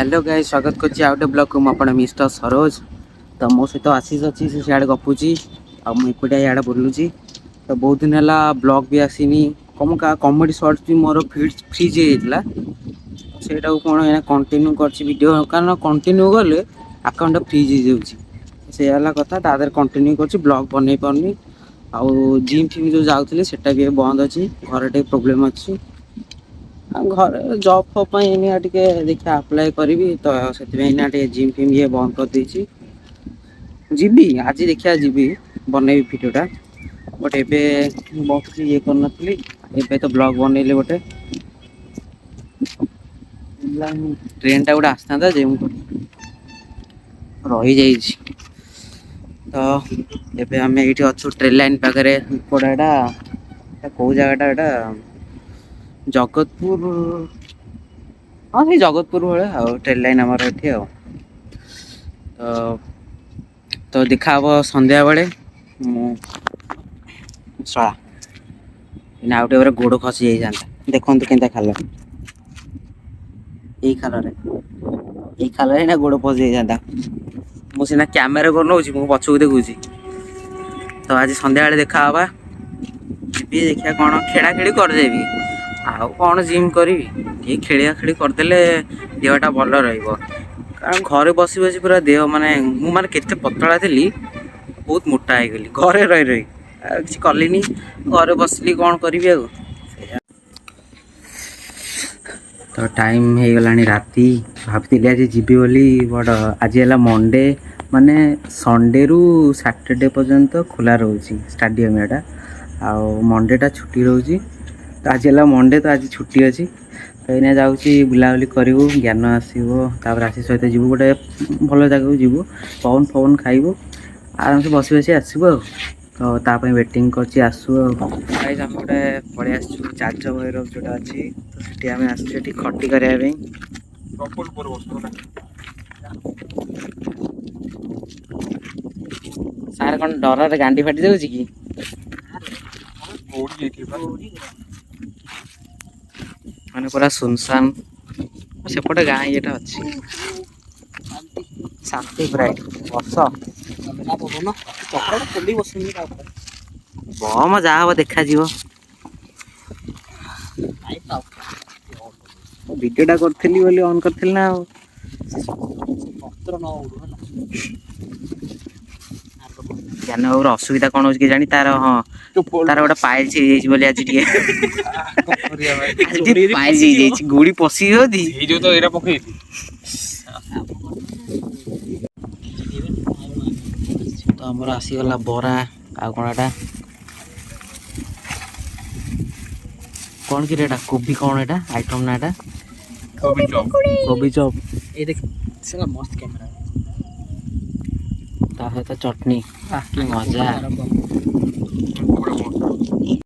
Hello guys स्वागत करछि आउटे blog को आपण मिस्टर सरोज। तो मो सहित आशीष अच्छी से सियाड़े गपुची आ मुझे एपटे इे बुलूची। तो बहुत दिन है ब्लॉग भी आसीनी कम का कॉमेडी शॉर्ट्स भी मोर फ्रीज होता से कौन कंटिन्यू कर कारण कंटिन्यू गले अकाउंट फ्रीज हो जाए कथा तादर कंटिन्यू कर ब्लॉग बन पारनी आउ जिम फिम जो जाऊे सेटा भी बंद अच्छी घर टे प्रोब्लेम अच्छी घर जॉब फॉब टे देखिए अप्लाई करी तो से जिम फिम ये बंद कर देछि जीबी आज देखिए जीबी बनैबी भिडियोटा बट एबे बहुत ये करना एबे तो ब्लॉग बनैले गोटे ट्रेन टा गोटे आसता जे रही जाइछि तो एबे आम ये अच्छु ट्रेन लाइन पाखे कौटा कौ जगटा जगतपुर हाँ से जगतपुर भाया ट्रेन लाइन आमर ये तो देखा हम संध्या बेले शला आउ टे गोड़ खसी जाता देखते के खाल यही खाल ना गोड़ फसी जाता मुझे कैमेरा कर नौ पछक देखुची तो आज संध्या बेले देखा हवा जी देखिए कौन खेड़ा खेड़ी करदेवी आउ कौन जिम करी ये खेलिया खेली करदेले देहटा भल रहा कारण घरे बसी बसी पूरा देह माने मु माने केते पतला थी बहुत मोटा हो गली घरे रही रही किसी कलिनी घरे बसली कौन करी तो टाइम हो गला राति भावी आज जीवी बोली बट आज है मंडे माने संडे रु सैटरडे पर्यंत खोला रोची स्टाडियम एटा आउ मंडेटा छुट्टी रोची तो आज है मंडे तो आज छुट्टी अच्छी तो ये जाऊँगी बुलाबुली करूँ ज्ञान आसो आशी सहित जीव गोटे भल जगह जीव पवन फवन खाइबू आराम से बसी बसी आसबू तो तापाई वेटिंग करसी आसू गाइस हम गोटे पड़े आसू चार्ज भैरव जोटा अच्छी तो ये आम आसू खटी करने सार कौन डर गांडी फाटी जाऊँ कि मैंने पूरा सुनसान सेपटे गाँ ये अच्छी शांति पूरा बम जहाँ हम देखा भिडियोटा करी बोली ऑन करी ना ज्ञान बाबूर असुविधा कौन हो जानी तार हाँ तार गोटे पाइल्स बोली आज पाइल्स गुड़ी पशि तो आमर आसीगला बरा आ कौनटा कौन कि रेटा कोबी कौन एटा आइटम ना एटा कोबी चॉप ये देख साला मस्त कैमरा ता सहित चटनी की मजा।